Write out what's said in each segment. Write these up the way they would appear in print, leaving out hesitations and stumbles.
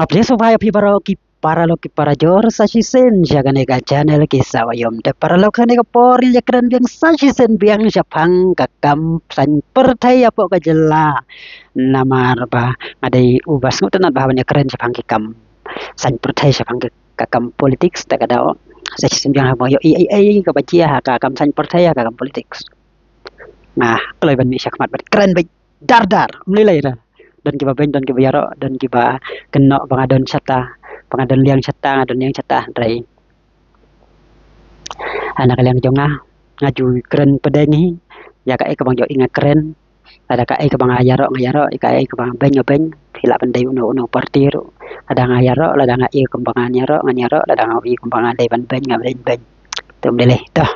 आपले supaya para lo ki para jor sa sen jaga nega channel ki sawayom de para lo kane ka por ya keren biang sa sen biang japang ka kam san pertai apo ka jela namar ba ngadai ubas ngutan ba banya keren japang ki kam san pertai japang ka kam politik ta ka dao sa sen biang ha yo ai ka bajia ha ka kam san pertai ka kam politik nah kalau ban mi syakmat bat keren baik dar mulai lah dan kiba ben dan kiba yaro dan kiba kena pengadon sata pengadon liang sata ngadon liang sata drai anak liang jonga ngaju keren pedengi ya ka ke bang jo ingat keren ada ka ke bang ngayaro ka ke bang ben hila pendai uno parti ro ada ngayaro ada ngai kembangan yaro nganyaro ada ngai kembangan dai ban ben ngaben ben tum dele toh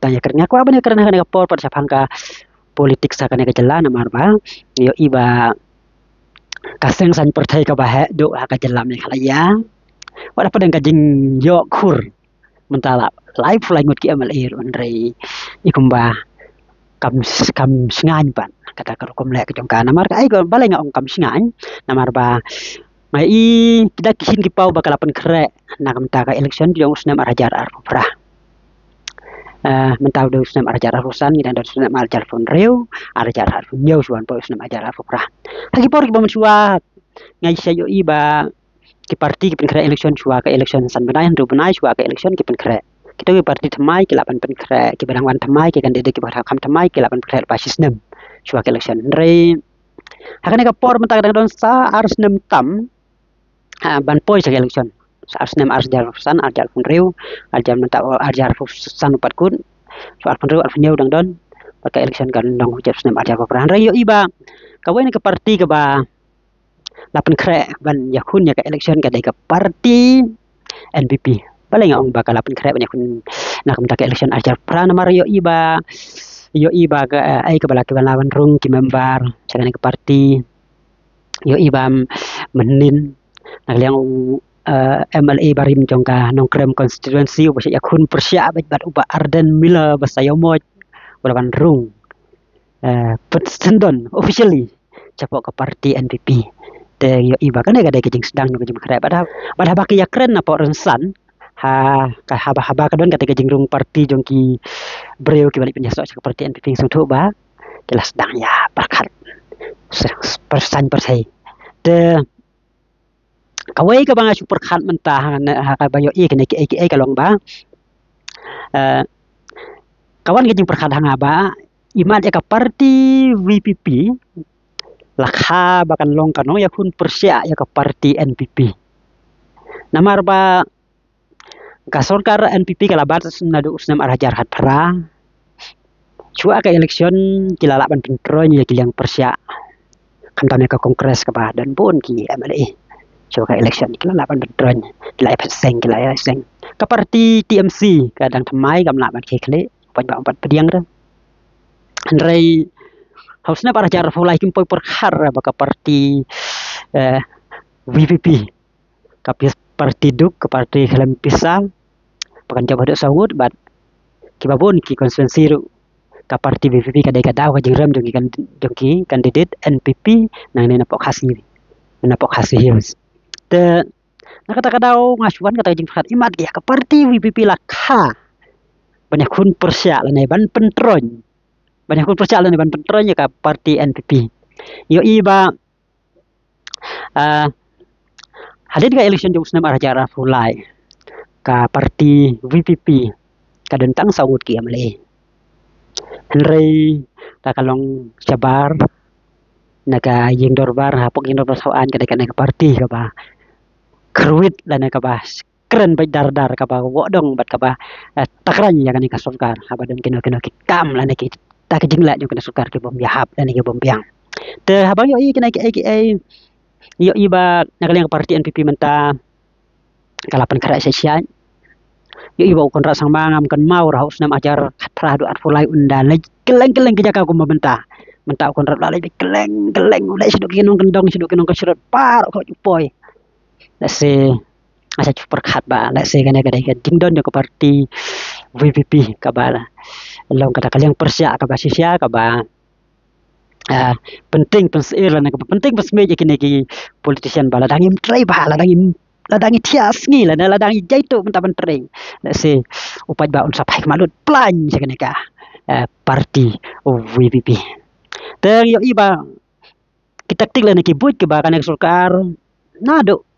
tanya kernya aku apa nih karena kan por pada sapangka politik sakane ke jalan marba yo iba kaseng san pertai ka bahe do ka jalam ni kala ya wala pa den kajing yo kur mentala live langut ki amal air onrei ikumba kam kam singan pan kata ka kum lek jong kana mar ai go balai nga ong kam singan namar ba mai i kita kisin ki pau bakalapan kre nakam ta ka election jong usnam arajar arfra mentau do usnam arajar arusan dan do usnam arajar fon reu arajar arfun yo suan po usnam arajar arfra hagi por ki bamsua ngai sayo iba ki parti ki penkra election chua ka election san banai ru banai chua ka election ki penkra kita ki parti thamai ki lapan penkra ki barang wan thamai ki kan dede ki barang kam thamai ki lapan penkra basis nem chua ka election re hakane ka por mentak dang don sa ars nem tam ban poi sa election sa ars nem ars jar san arjar pun reu arjar mentak arjar san upat kun soal pun reu alfnyau dang don ka election kan dong hujat nem arjar peperan re yo iba kawen ke parti ke ba lapan kre ban yakun ya ka election ka dai ka parti NPP paling ong bakal lapan kre ban yakun nak minta ka election ajar prana mario iba ka ai ka balaki ban lawan rung ki member jangan ke parti yo iba menin nak liang MLA barim jongka nongkrem constituency ubah yakun persya bat ubah Arden Mila basayomot walawan rung Sendon officially capok ke parti NPP te yo iba kan ada kejing sedang yo kejing kare pada baki ya keren apa rensan ha ka haba kadon kata kejing rung parti jongki breu ki balik penjasok ke parti NPP sung thu ba kelas sedang ya berkat persan persai te kawai ka banga super khat mentah ha ka bayo i kene ki kalong ba kawan kejing perkhat hanga ba imat ya ka parti VPP lakha bakan long kano ya kun persya ya ke parti NPP namar ba ka sorkar NPP kala bat nadu usnam arajar hatra chua ka election kilala ban pentro ya kilang persya kam tame ka kongres ka ba dan pun ki MLA chua ka election kilala ban pentro kilai peseng kilai seng ka parti TMC kadang thamai kam la ban kekle pan ba empat pediang re andrei harusnya para jar fulai kimpoi perkar baka parti VPP kapis parti duk ke parti helm pisang pakan jawab dok sawut bat kibabun ki konstituensi ru ka parti VPP kadai kadau ka jengram jongki kandidat NPP nang ne napok khasi hius te nak kata kadau ngasuan kata jeng fakat imat ya ka parti VPP lakha banyak kun persya lanai ban pentron banyak pun percaya ban pentronya ke parti NPP yo iba hadir ke election jong senam arah fulai ka parti VPP kadentang sawut ki amle Henry takalong sabar naga yeng dorbar hapok yeng dorbar sawaan kada kana ke parti ka ba kruit lana ka ba keren baik dar ka ba wodong bat ka ba takran ya kan ka sokar habadan kena kam lana ki tak jingla jo kena sukar ke bom yahap dan ke bom biang te habang yo i kena yo iba nakaliang parti NPP menta kalapan kara sesian yo iba ukon ra sang mangam kan mau ra usnam ajar khatra do arfulai undal keleng ke jaka ko menta ukon ra lalai keleng ulai siduk kinong kendong siduk kinong kesrot par ko poy lase asa super khat ba lase kana dingdon jo ke parti VPP kabala long kata kaliang persya ka basisya ka ba Ah, penting pensil na penting pasmeja kini ki politician bala dangim tray bala ladangi tias ngi la ladangi jaito mentah penting na se upat ba un sapai malut plan sekene ka parti VPP ter yo iba kita tik la ki but ke ba kan sulkar nado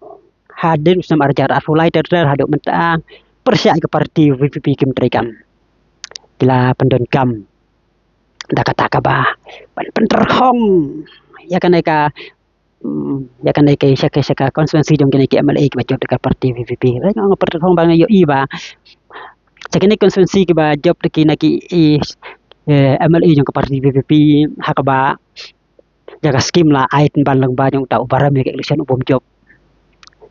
hadir usam arjar afulai ter hado mentah persia ke parti VPP kim trekam kila pendon kam da kata ba pan terhong ya kan ka ya kan ka saka konstituensi dong kini MLA ki job dekat parti VVP ra ngong perhong bang yo iba sakini konstituensi ki ba job ki na ki MLA jong ke parti VVP hakaba jaga skim la ait ban lang ba jong tau baram ke election umum job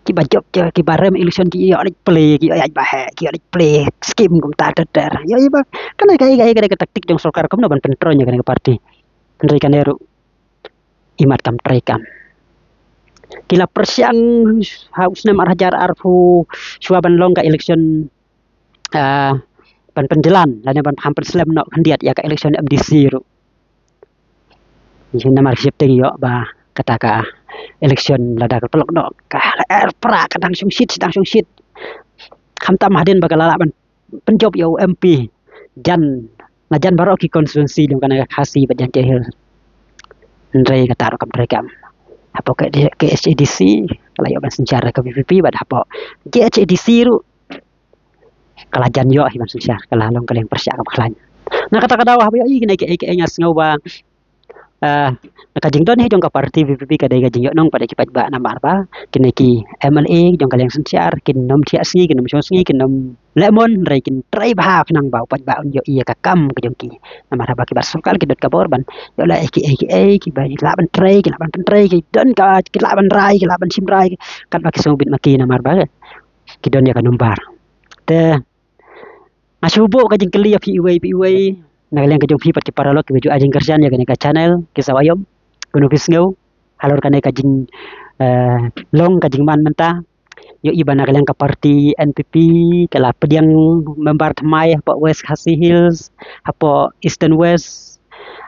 ki ba job ki baram election ki yo lik play ki ay ba he ki lik play skim kum ta ter yo iba kan ka taktik jong sarkar kum no ban pentronya kan ke parti Andai kan eru imat kam trekam kila persiang haus nam arhajar arfu suaban long ka election ban penjelan lan ban hampir slam no kandidat ya ka election MDC ru Jin namar siap tegi yo ba kata ka election lada ka pelok no ka pra kadang sung sit kham tam hadin bagala ban penjob yo MP jan na jan baro ki konstituensi dong kana khasi bajan jehil ndrei kata ro kam trekam hapo ke SADC kalau yo ban sejarah ke VVP bad hapo SADC ru kala jan yo hiban sejarah kala long kaleng persya ka baklan na kata kadawa hapo yo kina ke ngas ngau ba nakajing don he jong ka parti VVP ka dai gajing yo nong pada kipat ba namar ba kina ki MLA jong kaleng sejarah kin nom tia sngi kin nom sngi kin nom lemon rai kin trai ba nang ba pat ba yo iya ka kam ke jong ki namar ba ki basukal ki dot ka borban yo la ki ba laban trai ki don ka ki laban rai ki laban sim rai kan ba ki sobit maki namar ba ki don ya ka nombar te masubo ka jing kli PUA na kalian kajong pipat ki paralok ki baju ajing kerjaan ya ka channel ki sawayom kuno fisngeu halor kana kajing long kajing man menta yo iba na kalian ka parti NPP kala pediang membar tmai apa West Khasi Hills apa Eastern West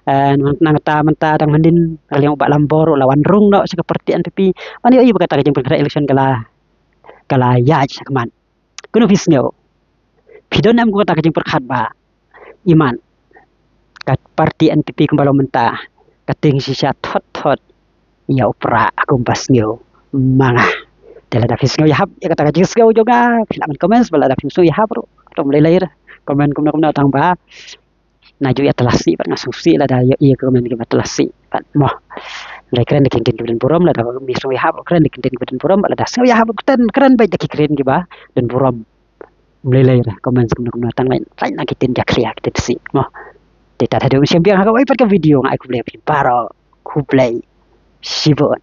nang ta menta dang mandin kalian ubak lambor lawan rung no sa parti NPP ani yo iba kata kajing pengkara election kala yaj sakman kuno fisngeu pidon am ko kata kajing perkhat ba iman kat parti NPP kembalo mentah kating sisa thot ya upra aku pas ngeu mangah dela da fisngeu ya hab ya kata kajing ngeu juga filaman comments bala da fisngeu ya hab ro to mulai komen kumna tang ba naju ya telasi pat ngasusi la da ya komen ki telasi pat moh lai keren kin dan buram la da misro ya hab keren kin dan buram la da ngeu ya hab keren baik da keren ki ba dan buram mulai komen kumna tang lain nak kitin jak kriak kitin si moh Tidak ada usia biang aku ipat ke video nggak aku play paro ku play sibon